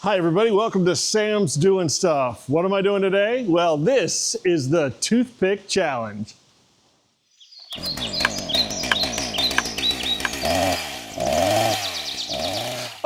Hi everybody, welcome to Sam's Doing Stuff. What am I doing today? Well, this is the Toothpick Challenge.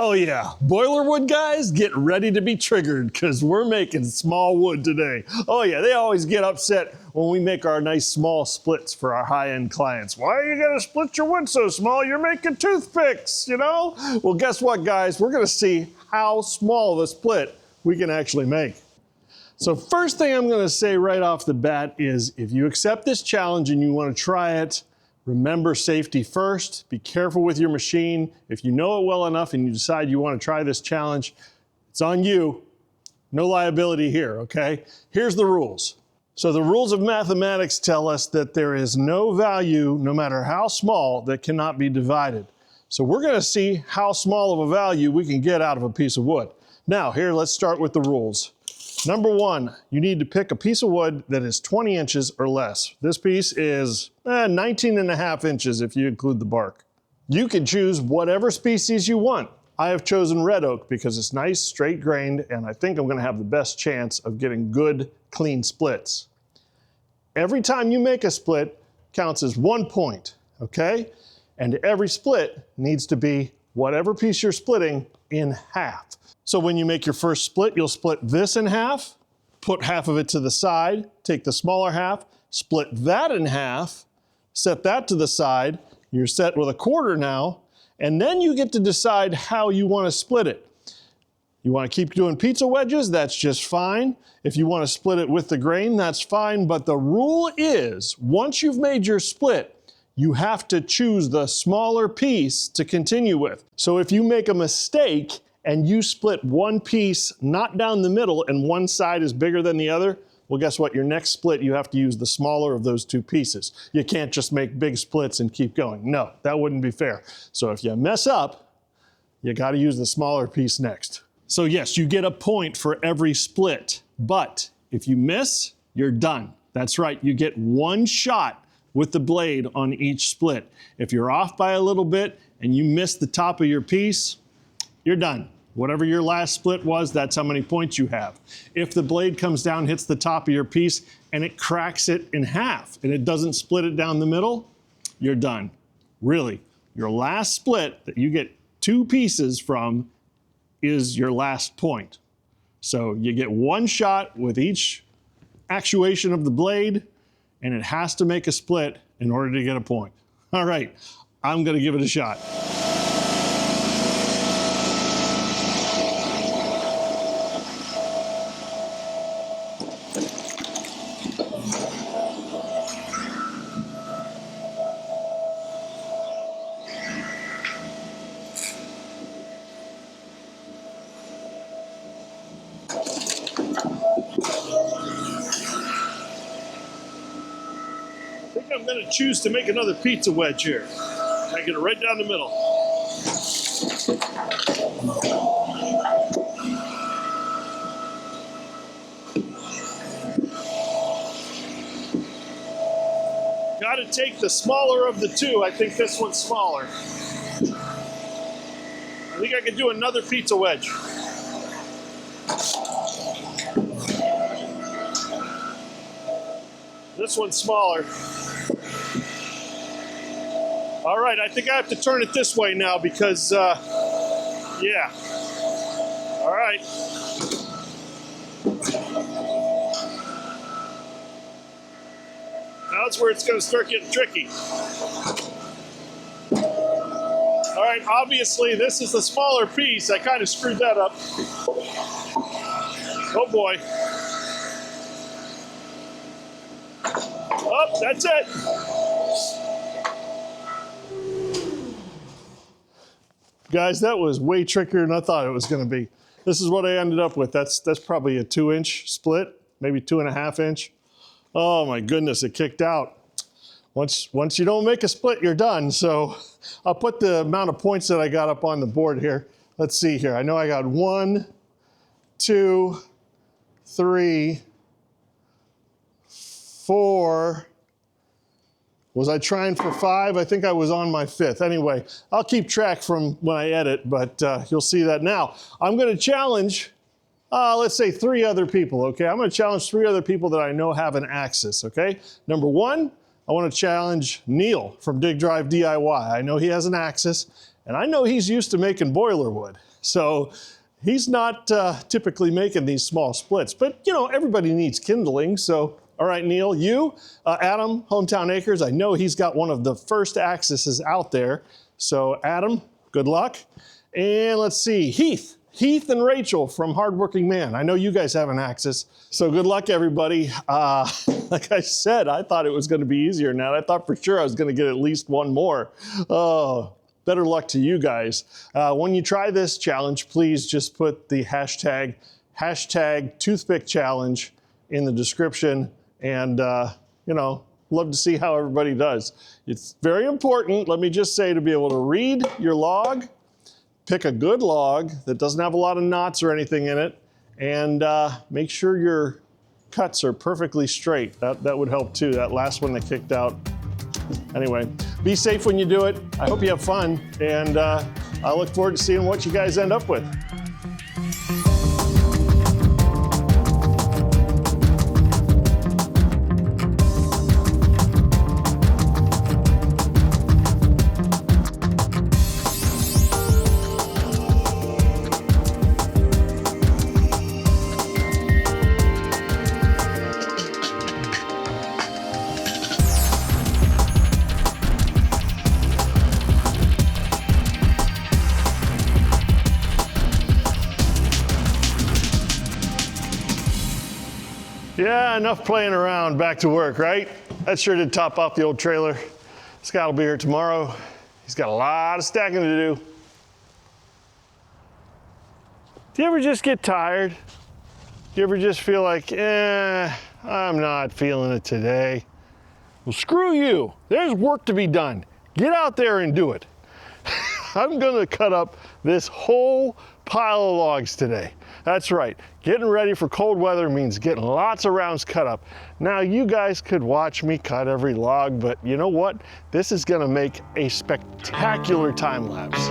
Oh yeah, Boilerwood guys, get ready to be triggered because we're making small wood today. Oh yeah, they always get upset when we make our nice small splits for our high-end clients. Why are you gonna split your wood so small? You're making toothpicks, you know? Well, guess what guys? We're gonna see how small of a split we can actually make. So first thing I'm gonna say right off the bat is if you accept this challenge and you wanna try it, remember safety first, be careful with your machine. If you know it well enough and you decide you want to try this challenge, it's on you. No liability here, okay? Here's the rules. So the rules of mathematics tell us that there is no value, no matter how small, that cannot be divided. So we're gonna see how small of a value we can get out of a piece of wood. Now here, let's start with the rules. Number one, you need to pick a piece of wood that is 20 inches or less. This piece is 19.5 inches if you include the bark. You can choose whatever species you want. I have chosen red oak because it's nice, straight grained, and I think I'm gonna have the best chance of getting good, clean splits. Every time you make a split counts as 1 point, okay? And every split needs to be whatever piece you're splitting in half. So when you make your first split, you'll split this in half, put half of it to the side, take the smaller half, split that in half, set that to the side. You're set with a quarter now, and then you get to decide how you want to split it. You want to keep doing pizza wedges? That's just fine. If you want to split it with the grain, that's fine. But the rule is, once you've made your split, you have to choose the smaller piece to continue with. So if you make a mistake, and you split one piece not down the middle and one side is bigger than the other, well, guess what? Your next split, you have to use the smaller of those two pieces. You can't just make big splits and keep going. No, that wouldn't be fair. So if you mess up, you got to use the smaller piece next. So yes, you get a point for every split, but if you miss, you're done. That's right, you get one shot with the blade on each split. If you're off by a little bit and you miss the top of your piece, you're done. Whatever your last split was, that's how many points you have. If the blade comes down, hits the top of your piece, and it cracks it in half, and it doesn't split it down the middle, you're done. Really, your last split that you get two pieces from is your last point. So you get one shot with each actuation of the blade, and it has to make a split in order to get a point. All right, I'm gonna give it a shot. I'm going to choose to make another pizza wedge here. I get it right down the middle. Got to take the smaller of the two. I think this one's smaller. I think I can do another pizza wedge. This one's smaller. All right, I think I have to turn it this way now because, yeah. All right. Now that's where it's going to start getting tricky. All right, obviously this is the smaller piece. I kind of screwed that up. Oh boy. Oh, that's it. Guys, that was way trickier than I thought it was going to be. This is what I ended up with. That's probably a 2-inch split, maybe 2.5 inch. Oh my goodness, it kicked out. Once you don't make a split, you're done. So I'll put the amount of points that I got up on the board here. Let's see here. I know I got 1, 2, 3, 4, Was I trying for 5? I think I was on my 5th. Anyway, I'll keep track from when I edit, but you'll see that now. I'm going to challenge, let's say 3 other people, okay? I'm going to challenge 3 other people that I know have an axis, okay? Number 1, I want to challenge Neil from Dig Drive DIY. I know he has an axis, and I know he's used to making Boilerwood. So he's not typically making these small splits, but you know, everybody needs kindling, so all right, Neil, you, Adam, Hometown Acres, I know he's got one of the first axes out there. So Adam, good luck. And let's see, Heath and Rachel from Hardworking Man. I know you guys have an axis, so good luck, everybody. Like I said, I thought it was gonna be easier now. I thought for sure I was gonna get at least one more. Oh, better luck to you guys. When you try this challenge, please just put the hashtag toothpick challenge in the description. And, you know, love to see how everybody does. It's very important, let me just say, to be able to read your log, pick a good log that doesn't have a lot of knots or anything in it, and make sure your cuts are perfectly straight. That would help too, that last one that kicked out. Anyway, be safe when you do it. I hope you have fun, and I look forward to seeing what you guys end up with. Yeah, enough playing around, back to work, right? That sure did top off the old trailer. Scott will be here tomorrow. He's got a lot of stacking to do. Do you ever just get tired? Do you ever just feel like, I'm not feeling it today? Well, screw you. There's work to be done. Get out there and do it. I'm gonna cut up this whole pile of logs today. That's right, getting ready for cold weather means getting lots of rounds cut up. Now you guys could watch me cut every log, but you know what? This is gonna make a spectacular time lapse.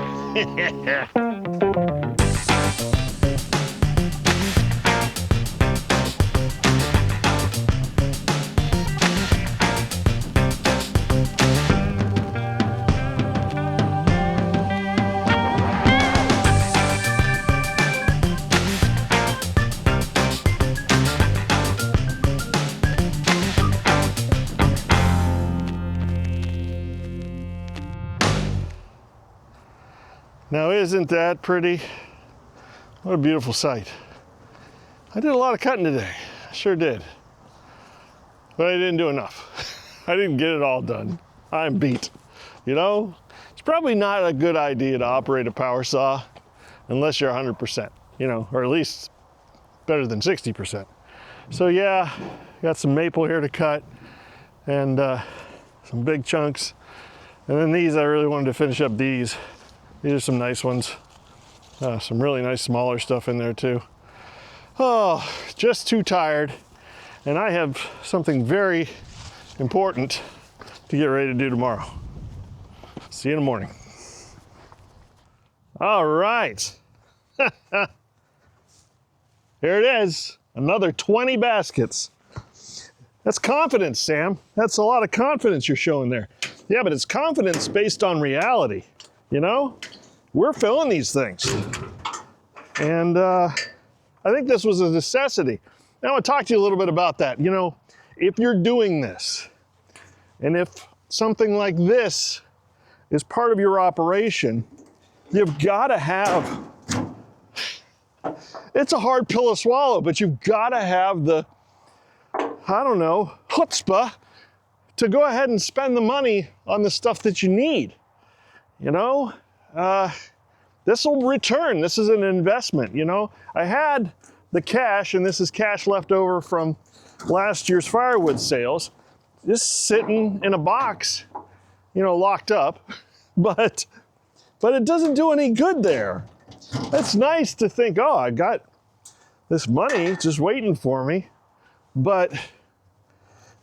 Now isn't that pretty? What a beautiful sight. I did a lot of cutting today, I sure did. But I didn't do enough. I didn't get it all done. I'm beat. You know, it's probably not a good idea to operate a power saw unless you're 100%, you know, or at least better than 60%. So yeah, got some maple here to cut and some big chunks. And then these, I really wanted to finish up these. These are some nice ones. Some really nice smaller stuff in there too. Oh, just too tired. And I have something very important to get ready to do tomorrow. See you in the morning. All right. Here it is, another 20 baskets. That's confidence, Sam. That's a lot of confidence you're showing there. Yeah, but it's confidence based on reality. You know, we're filling these things. And I think this was a necessity. Now I want to talk to you a little bit about that. You know, if you're doing this, and if something like this is part of your operation, you've got to have, it's a hard pill to swallow, but you've got to have the, I don't know, chutzpah to go ahead and spend the money on the stuff that you need. You know, this will return. This is an investment, you know. I had the cash, and this is cash left over from last year's firewood sales, just sitting in a box, you know, locked up, but it doesn't do any good there. It's nice to think, oh, I got this money just waiting for me, but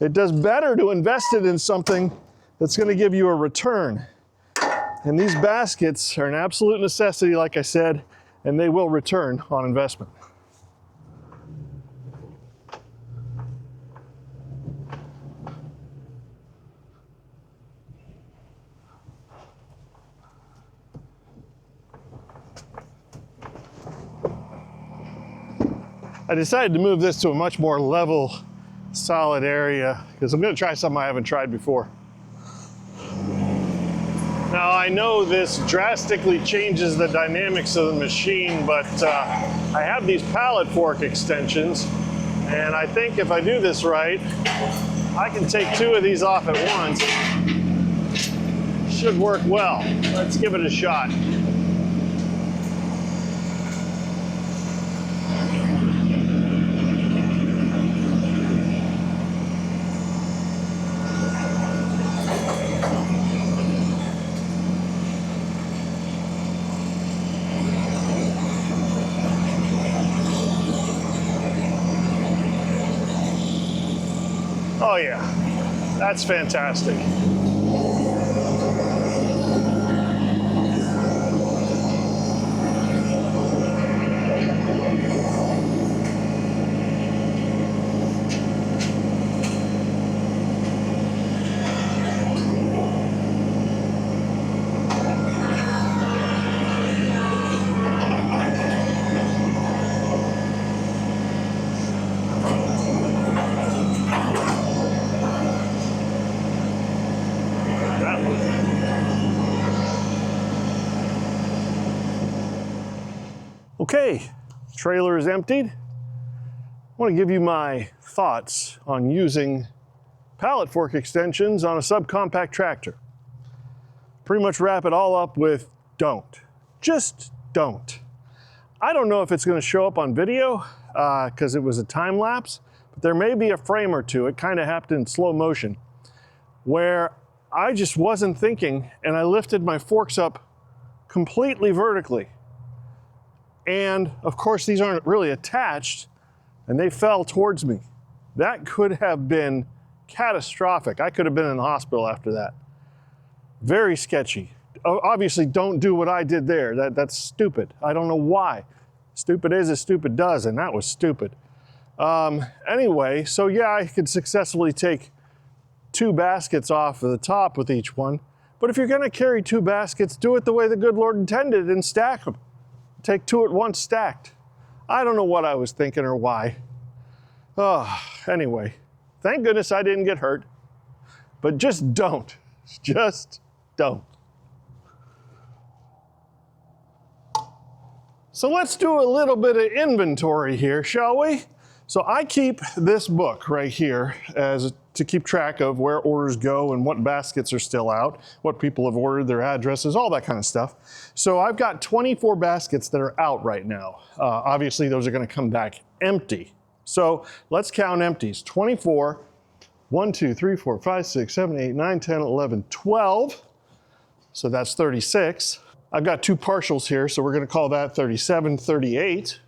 it does better to invest it in something that's gonna give you a return. And these baskets are an absolute necessity, like I said, and they will return on investment. I decided to move this to a much more level, solid area because I'm going to try something I haven't tried before. Now I know this drastically changes the dynamics of the machine, but I have these pallet fork extensions, and I think if I do this right, I can take 2 of these off at once. Should work well. Let's give it a shot. Oh yeah, that's fantastic. Okay, trailer is emptied. I want to give you my thoughts on using pallet fork extensions on a subcompact tractor. Pretty much wrap it all up with don't. Just don't. I don't know if it's going to show up on video because it was a time lapse, but there may be a frame or two. It kind of happened in slow motion where I just wasn't thinking and I lifted my forks up completely vertically. And of course, these aren't really attached and they fell towards me. That could have been catastrophic. I could have been in the hospital after that. Very sketchy. Obviously, don't do what I did there. That's stupid. I don't know why. Stupid is as stupid does, and that was stupid. Anyway, so yeah, I could successfully take 2 baskets off of the top with each one. But if you're gonna carry 2 baskets, do it the way the good Lord intended and stack them. Take 2 at once stacked. I don't know what I was thinking or why. Oh, anyway, thank goodness I didn't get hurt. But just don't. Just don't. So let's do a little bit of inventory here, shall we? So I keep this book right here to keep track of where orders go and what baskets are still out, what people have ordered, their addresses, all that kind of stuff. So I've got 24 baskets that are out right now. Obviously, those are going to come back empty. So let's count empties. 24, 1, 2, 3, 4, 5, 6, 7, 8, 9, 10, 11, 12. So that's 36. I've got 2 partials here, so we're going to call that 37, 38.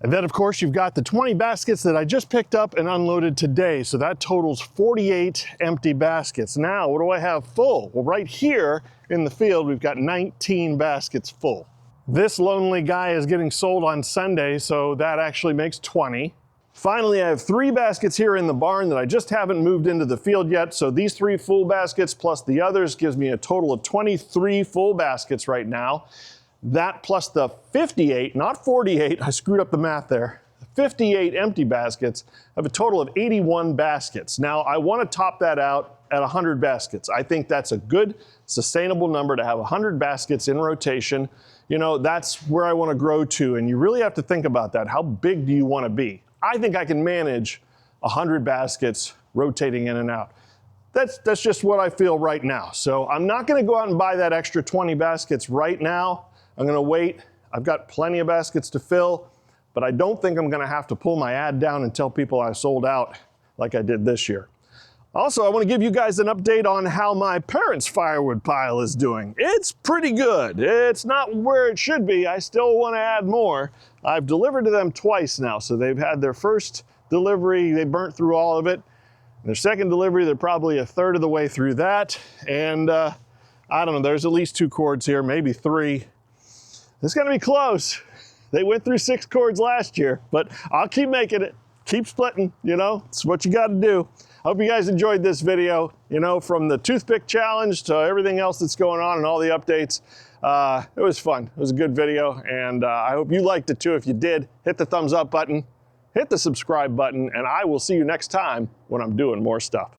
And then, of course, you've got the 20 baskets that I just picked up and unloaded today. So that totals 48 empty baskets. Now, what do I have full? Well, right here in the field, we've got 19 baskets full. This lonely guy is getting sold on Sunday, so that actually makes 20. Finally, I have 3 baskets here in the barn that I just haven't moved into the field yet. So these 3 full baskets plus the others gives me a total of 23 full baskets right now. That plus the 58, not 48, I screwed up the math there, 58 empty baskets, I have a total of 81 baskets. Now, I want to top that out at 100 baskets. I think that's a good, sustainable number to have 100 baskets in rotation. You know, that's where I want to grow to, and you really have to think about that. How big do you want to be? I think I can manage 100 baskets rotating in and out. That's just what I feel right now. So I'm not going to go out and buy that extra 20 baskets right now. I'm going to wait. I've got plenty of baskets to fill, but I don't think I'm going to have to pull my ad down and tell people I sold out like I did this year. Also, I want to give you guys an update on how my parents' firewood pile is doing. It's pretty good. It's not where it should be. I still want to add more. I've delivered to them twice now, so they've had their first delivery. They burnt through all of it. Their second delivery, they're probably a third of the way through that. And I don't know, there's at least 2 cords here, maybe 3. It's gonna be close. They went through 6 cords last year, but I'll keep making it. Keep splitting, you know, it's what you gotta do. I hope you guys enjoyed this video, you know, from the toothpick challenge to everything else that's going on and all the updates. It was fun. It was a good video, and I hope you liked it too. If you did, hit the thumbs up button, hit the subscribe button, and I will see you next time when I'm doing more stuff.